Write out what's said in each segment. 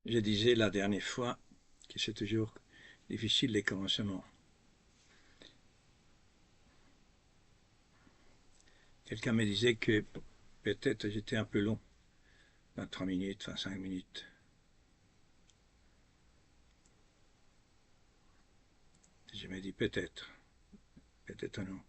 Je disais la dernière fois que c'est toujours difficile les commencements. Quelqu'un me disait que peut-être j'étais un peu long, 23 minutes, 25 minutes. Je me dis peut-être, peut-être non.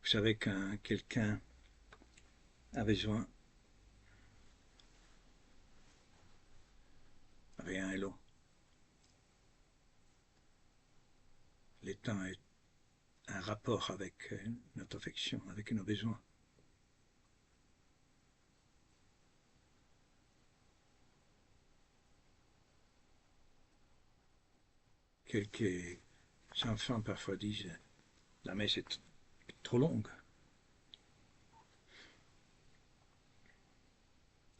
Vous savez quand quelqu'un a besoin, rien est long. Le temps est un rapport avec notre affection, avec nos besoins. Quelques enfants parfois disent la messe est trop longue.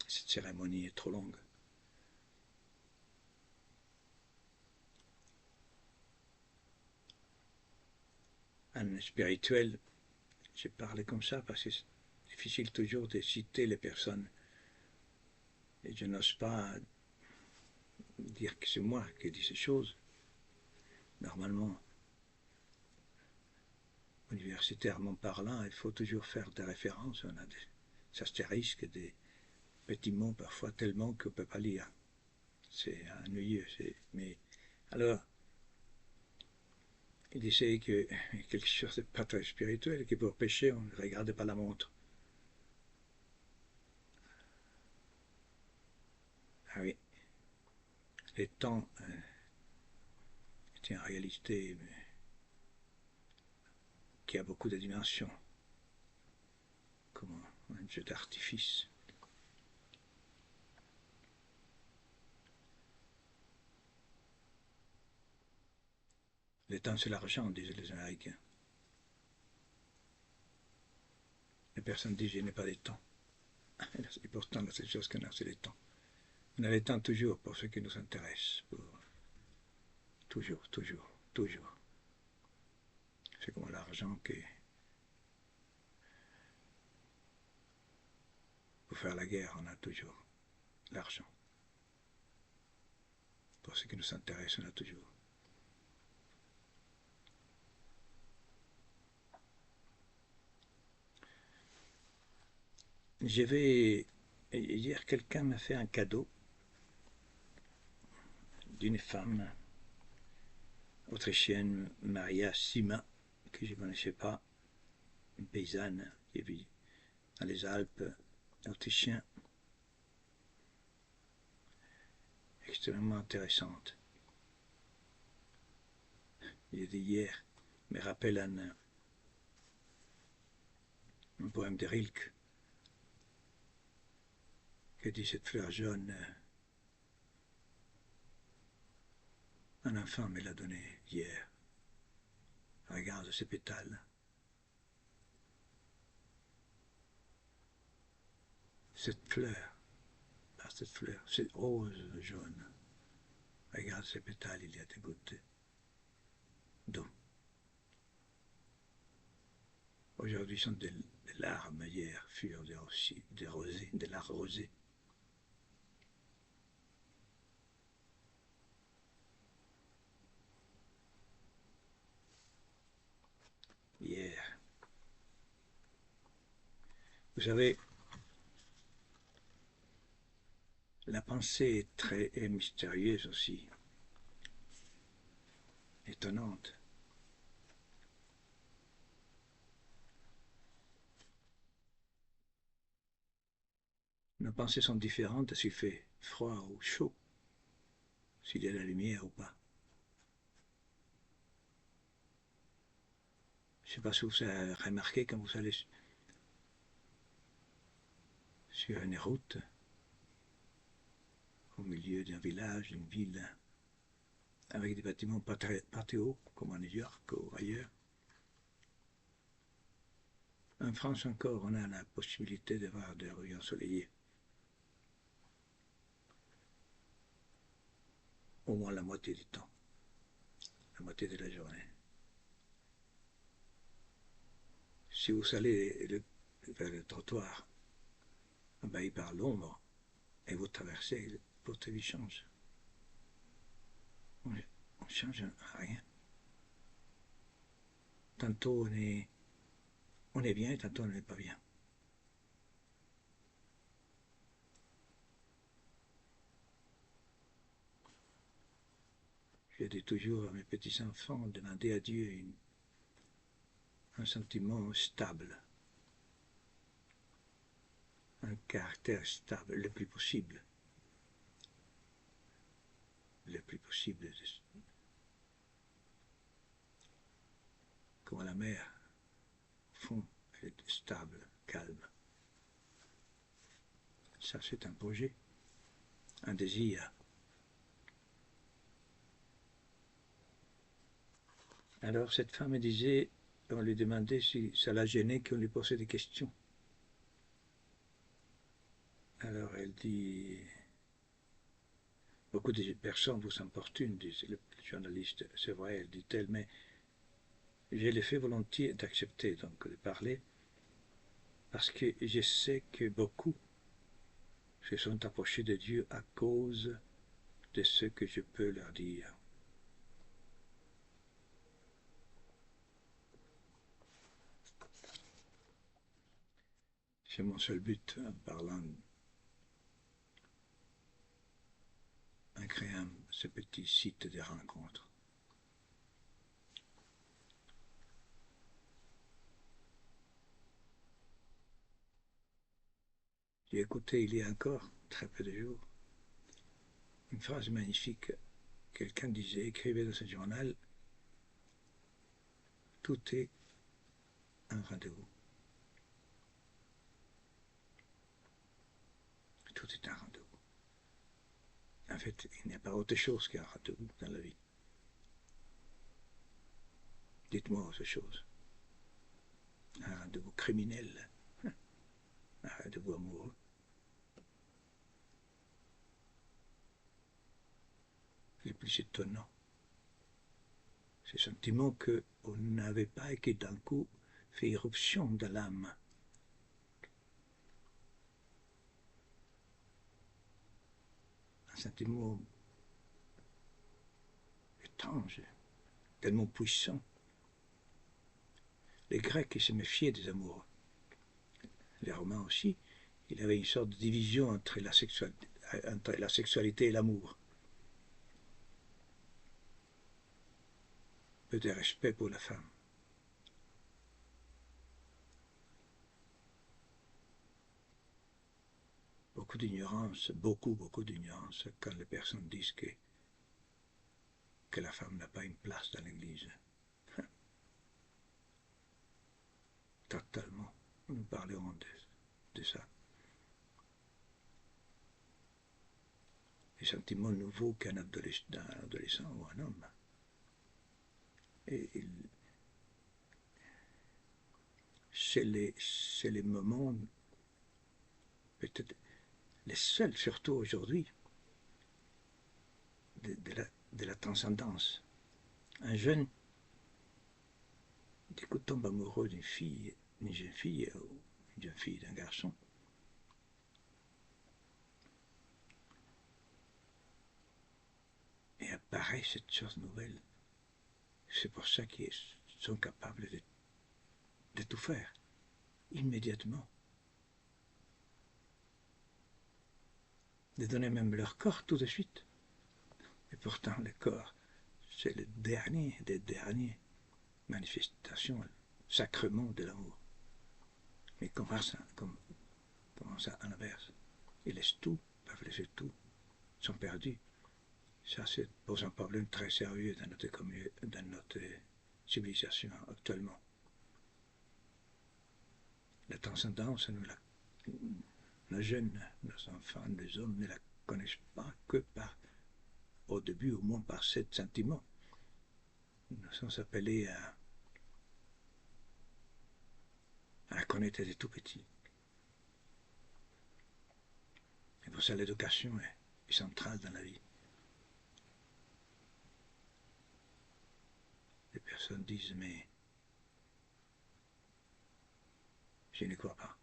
Cette cérémonie est trop longue. Un spirituel, j'ai parlé comme ça parce que c'est difficile toujours de citer les personnes. Et je n'ose pas dire que c'est moi qui dis ces choses. Normalement, universitairement parlant, il faut toujours faire des références. On a des astérisques, des petits mots parfois tellement qu'on ne peut pas lire. C'est ennuyeux. Mais alors, il disait que quelque chose de pas très spirituel, que pour pécher, on ne regarde pas la montre. Ah oui, le temps est une réalité qui a beaucoup de dimensions, comme un jeu d'artifice. Le temps, c'est l'argent, disaient les Américains. Les personnes disent, je n'ai pas de temps. Et pourtant, la seule chose qu'on a, c'est le temps. On a le temps toujours pour ce qui nous intéresse. Toujours, toujours, toujours. C'est comme l'argent que pour faire la guerre, on a toujours l'argent. Pour ce qui nous intéresse, on a toujours. Je vais. Hier, quelqu'un m'a fait un cadeau d'une femme autrichienne, Maria Sima, que je ne connaissais pas, une paysanne qui vit dans les Alpes autrichiennes, extrêmement intéressante. J'ai dit hier, me rappelle un poème de Rilke qui dit cette fleur jaune, un enfant me l'a donnée hier. Regarde ces pétales. Cette fleur, cette rose jaune. Regarde ces pétales, il y a des gouttes d'eau. Aujourd'hui sont des larmes, hier furent des rosées, des larmes rosées. Hier. Vous savez, la pensée est très mystérieuse aussi, étonnante. Nos pensées sont différentes s'il fait froid ou chaud, s'il y a de la lumière ou pas. Je ne sais pas si vous avez remarqué quand vous allez sur une route, au milieu d'un village, d'une ville, avec des bâtiments pas très hauts, comme à New York ou ailleurs. En France encore, on a la possibilité d'avoir des rues ensoleillées. Au moins la moitié du temps, la moitié de la journée. Si vous allez vers le trottoir envahi par l'ombre, et vous traversez, votre vie change. On ne change rien. Tantôt on est bien, et tantôt on n'est pas bien. Je dis toujours à mes petits-enfants, demandez à Dieu un sentiment stable, un caractère stable le plus possible. Le plus possible. Comme la mer, fond, elle est stable, calme. Ça, c'est un projet, un désir. Alors, cette femme disait, on lui demandait si ça la gênait qu'on lui posait des questions. Alors, elle dit, beaucoup de personnes vous importunent, dit le journaliste. C'est vrai, elle dit-elle, mais j'ai le fait volontiers d'accepter, donc de parler, parce que je sais que beaucoup se sont approchés de Dieu à cause de ce que je peux leur dire. C'est mon seul but en parlant, en créant ce petit site de rencontres. J'ai écouté il y a encore très peu de jours une phrase magnifique. Quelqu'un disait, écrivait dans ce journal, tout est un rendez-vous. Tout est un rendez-vous. En fait, il n'y a pas autre chose qu'un rendez-vous dans la vie. Dites-moi autre chose. Un rendez-vous criminel, un rendez-vous amoureux. Le plus étonnant, ce sentiment qu'on n'avait pas et qui d'un coup fait éruption de l'âme. Un sentiment étrange, tellement puissant. Les Grecs se méfiaient des amoureux. Les Romains aussi. Il y avait une sorte de division entre la sexualité et l'amour. Peu de respect pour la femme. Beaucoup d'ignorance, beaucoup d'ignorance quand les personnes disent que la femme n'a pas une place dans l'Église. Totalement. Nous parlerons de ça. Les sentiments nouveaux qu'un adolescent ou un homme. Et c'est les moments, peut-être les seuls surtout aujourd'hui, de la transcendance. Un jeune, du coup, tombe amoureux d'une fille, une jeune fille, ou une jeune fille d'un garçon. Et apparaît cette chose nouvelle. C'est pour ça qu'ils sont capables de tout faire, immédiatement. De donner même leur corps tout de suite. Et pourtant, le corps, c'est le dernier des derniers manifestations, sacrement de l'amour. Mais comment ça à l'inverse? Ils laissent tout, peuvent laisser tout, sont perdus. Ça, c'est pose un problème très sérieux dans notre civilisation actuellement. La transcendance, nos jeunes, nos enfants, les hommes ne la connaissent pas que au début au moins par 7 sentiments. Nous sommes appelés à la connaître des tout petits. Et pour ça, l'éducation est centrale dans la vie. Les personnes disent, mais je ne crois pas.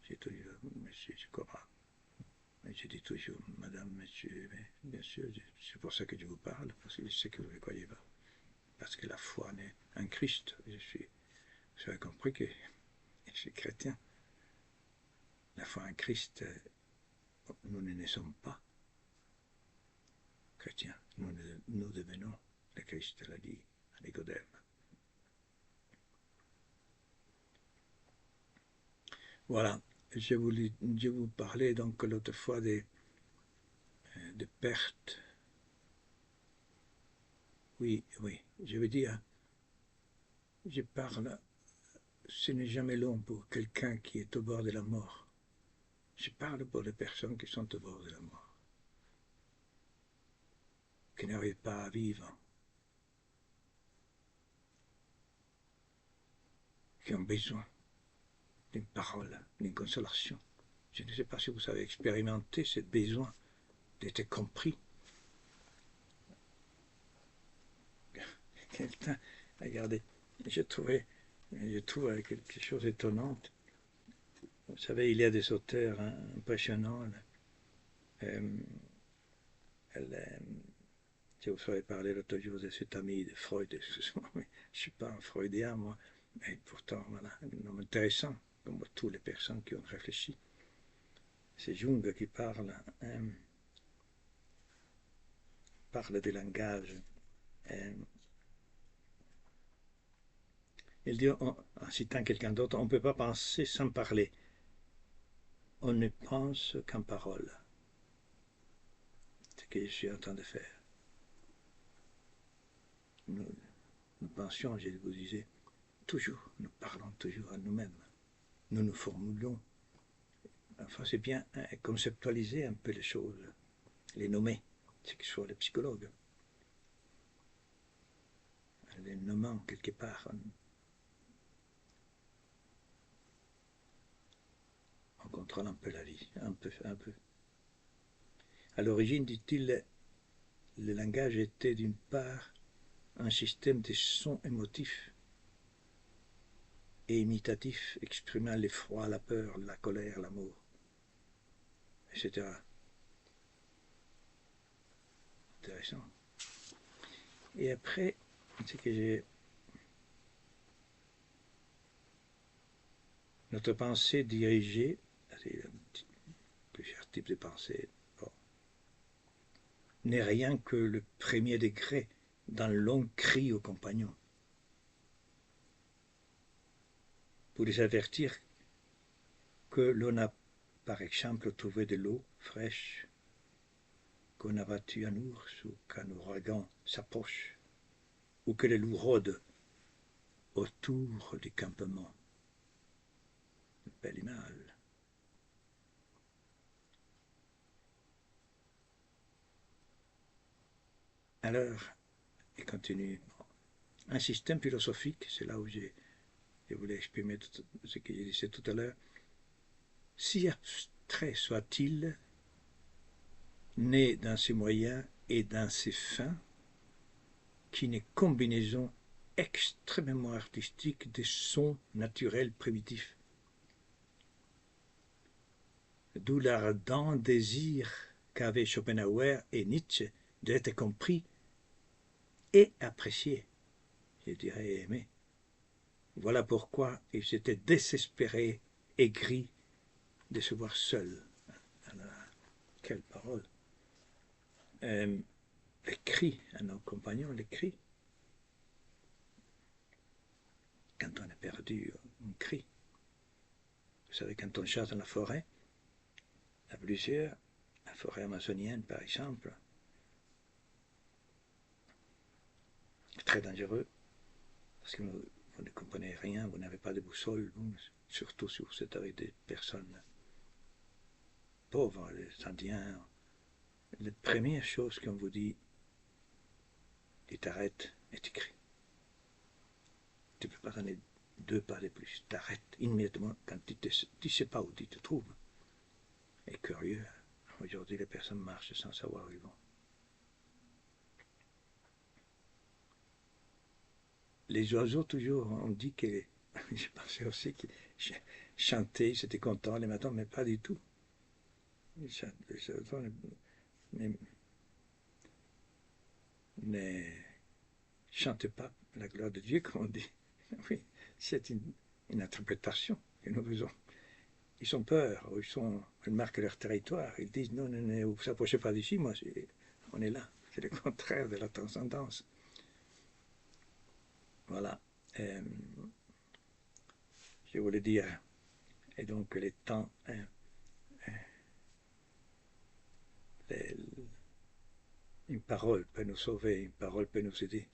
J'ai toujours, monsieur, je crois. Mais je dis toujours, madame, monsieur, mais bien sûr, c'est pour ça que je vous parle, parce que je sais que vous ne croyez pas. Parce que la foi n'est un Christ. Vous avez compris que je suis chrétien. La foi en Christ, nous ne sommes pas chrétiens. Nous devenons le Christ, l'a dit à Nicodème. Voilà, je vous parlais donc l'autre fois de pertes. Oui, oui, je veux dire, je parle, ce n'est jamais long pour quelqu'un qui est au bord de la mort. Je parle pour les personnes qui sont au bord de la mort, qui n'arrivent pas à vivre, qui ont besoin d'une parole, d'une consolation. Je ne sais pas si vous avez expérimenté ce besoin d'être compris. Quelqu'un, regardez, je trouve quelque chose d'étonnant. Vous savez, il y a des auteurs impressionnants. Je vous avais parlé l'autre jour de cet ami de Freud, excusez-moi, mais je ne suis pas un freudien, moi. Mais pourtant, voilà, un homme intéressant, comme toutes les personnes qui ont réfléchi. C'est Jung qui parle du langage. Il dit, en citant quelqu'un d'autre, on ne peut pas penser sans parler. On ne pense qu'en parole. C'est ce que je suis en train de faire. Nous pensions, je vous disais, toujours, nous parlons toujours à nous-mêmes. Nous nous formulons. Enfin, c'est bien conceptualiser un peu les choses, les nommer, ce que soit les psychologues. Les nommant quelque part. On contrôle un peu la vie, un peu. À l'origine, dit-il, le langage était d'une part un système de sons émotifs et imitatifs exprimant l'effroi, la peur, la colère, l'amour, etc. Intéressant. Et après, c'est que j'ai notre pensée dirigée, plusieurs types de pensées, bon, n'est rien que le premier degré dans le long cri aux compagnons. Pour les avertir que l'on a, par exemple, trouvé de l'eau fraîche, qu'on a battu un ours ou qu'un ouragan s'approche, ou que les loups rôdent autour du campement. Une belle image. Alors, il continue. Un système philosophique, c'est là où je voulais exprimer ce que je disais tout à l'heure, si abstrait soit-il, né dans ses moyens et dans ses fins, qui n'est combinaison extrêmement artistique des sons naturels primitifs. D'où l'ardent désir qu'avaient Schopenhauer et Nietzsche d'être compris et apprécié, je dirais aimé. Voilà pourquoi ils étaient désespérés, aigris de se voir seuls. Alors, quelle parole! Les cris à nos compagnons, les cris. Quand on est perdu, on crie. Vous savez, quand on chasse dans la forêt, à plusieurs, la forêt amazonienne par exemple, c'est très dangereux, parce que vous ne comprenez rien, vous n'avez pas de boussole, surtout si vous êtes avec des personnes pauvres, les Indiens. La première chose qu'on vous dit, tu t'arrêtes et tu cries. Tu ne peux pas donner 2 pas de plus. T'arrêtes immédiatement quand tu ne sais pas où tu te trouves. Et curieux, aujourd'hui les personnes marchent sans savoir où ils vont. Les oiseaux, toujours, on dit que Je pensais aussi qu'ils chantaient, ils étaient contents les matins, mais pas du tout. Ils ne chantent pas la gloire de Dieu, comme on dit. Oui, c'est une interprétation que nous faisons. Ils ont peur, ils marquent leur territoire, ils disent non, non, non, vous ne vous approchez pas d'ici, moi, on est là. C'est le contraire de la transcendance. Voilà. Euh, je voulais dire, et donc les temps, les, une parole peut nous sauver, une parole peut nous aider.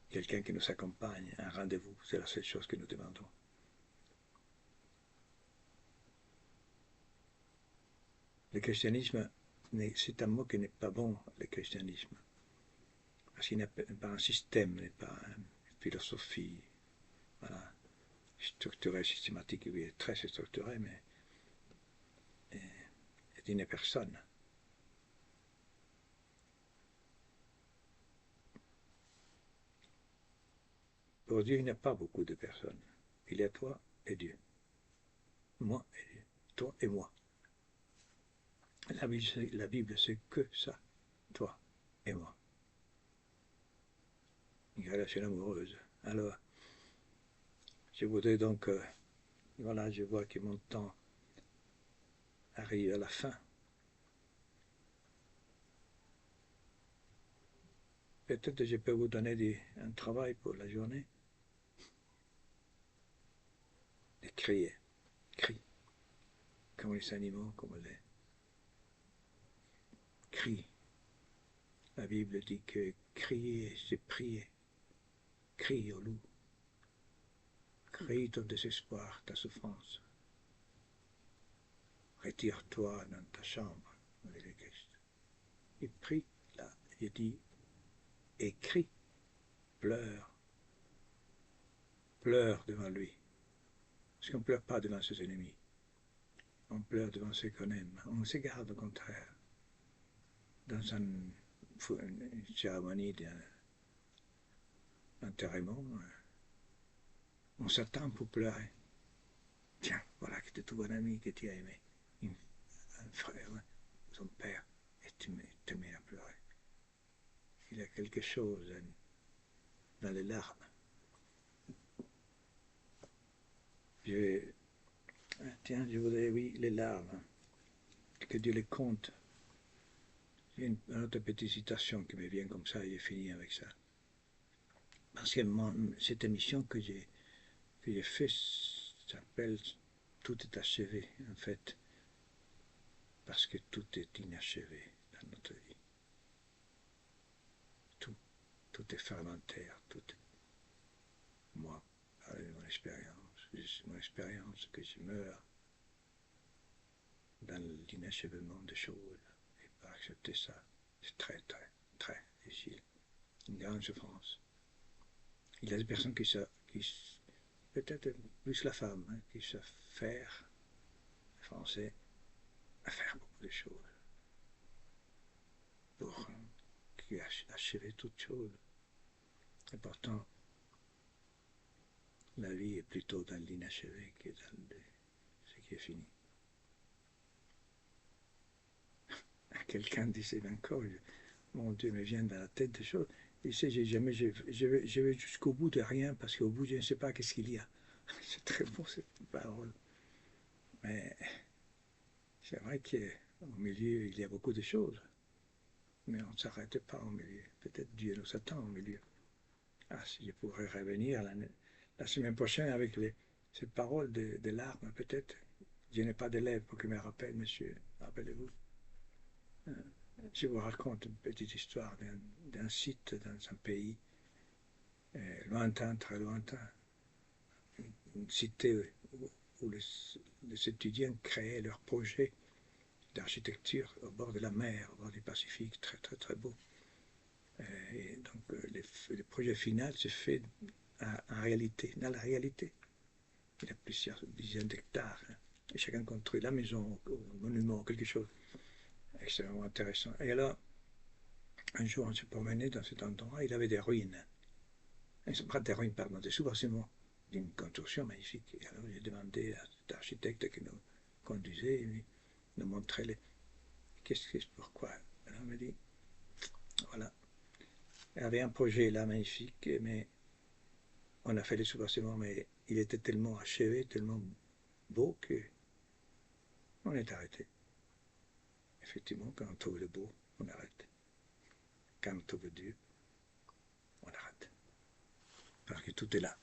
Quelqu'un qui nous accompagne, un rendez-vous, c'est la seule chose que nous demandons. Le christianisme, c'est un mot qui n'est pas bon, le christianisme. Parce qu'il n'est pas un système, n'est pas une philosophie, voilà, structurée, systématique, oui, très structurée, mais est une personne. Pour Dieu, il n'y a pas beaucoup de personnes. Il y a toi et Dieu. Moi et Dieu. Toi et moi. La Bible, c'est que ça. Toi et moi. Une relation amoureuse. Alors, je voudrais donc, voilà, je vois que mon temps arrive à la fin. Peut-être que je peux vous donner un travail pour la journée. De crier. Crie. Comme les animaux, comme les cris. La Bible dit que crier, c'est prier. Crie au loup. Crie ton désespoir, ta souffrance. Retire-toi dans ta chambre, avec le Christ. Il prie, là, il dit, et crie, pleure, pleure devant lui. Parce qu'on ne pleure pas devant ses ennemis. On pleure devant ceux qu'on aime. On s'égare au contraire. Dans une cérémonie d'enterrement, on s'attend pour pleurer. Tiens, voilà que c'est ton bon ami que tu as aimé. Un frère, son père, et tu mets à pleurer. Il y a quelque chose dans les larmes. Tiens, je voudrais, oui, les larmes, que Dieu les compte. Il y a une autre petite citation qui me vient comme ça, et j'ai fini avec ça. Parce que cette émission que j'ai faite s'appelle Tout est achevé, en fait, parce que tout est inachevé dans notre vie. Tout, tout est fragmentaire, tout est moi, avec mon expérience que je meurs dans l'inachèvement des choses. Et pas accepter ça, c'est très, très, très difficile. Une grande souffrance. Il y a des personnes qui peut-être plus la femme, hein, qui savent faire, français, à faire beaucoup de choses pour achever toutes choses. Et pourtant, la vie est plutôt dans l'inachevé que dans ce qui est fini. Quelqu'un disait encore, mon Dieu me vient dans la tête des choses. Il sait, je vais jusqu'au bout de rien parce qu'au bout, je ne sais pas qu'est-ce qu'il y a. C'est très beau cette parole. Mais c'est vrai qu'au milieu, il y a beaucoup de choses. Mais on ne s'arrête pas au milieu. Peut-être Dieu nous attend au milieu. Ah, si je pourrais revenir la semaine prochaine avec ces paroles de larmes, peut-être. Je n'ai pas d'élève pour qu'il me rappelle, monsieur. Rappelez-vous. Je vous raconte une petite histoire d'un site dans un pays lointain, très lointain. Une cité où les étudiants créaient leur projet d'architecture au bord de la mer, au bord du Pacifique, très très très beau. Et donc le projet final se fait en réalité, dans la réalité. Il y a plusieurs dizaines d'hectares. Hein, et chacun construit la maison, ou le monument, quelque chose extrêmement intéressant. Et alors, Un jour, on s'est promené dans cet endroit, il avait des ruines. Pas des ruines, pardon, des sous-bâtiments d'une construction magnifique. Et alors j'ai demandé à cet architecte qui nous conduisait, il nous montrait les. Pourquoi? Alors il m'a dit, voilà. Il y avait un projet là magnifique, mais on a fait les sous-bâtiments, mais il était tellement achevé, tellement beau qu'on est arrêté. Effectivement, quand on trouve le beau, on arrête. Quand on trouve Dieu, on arrête. Parce que tout est là.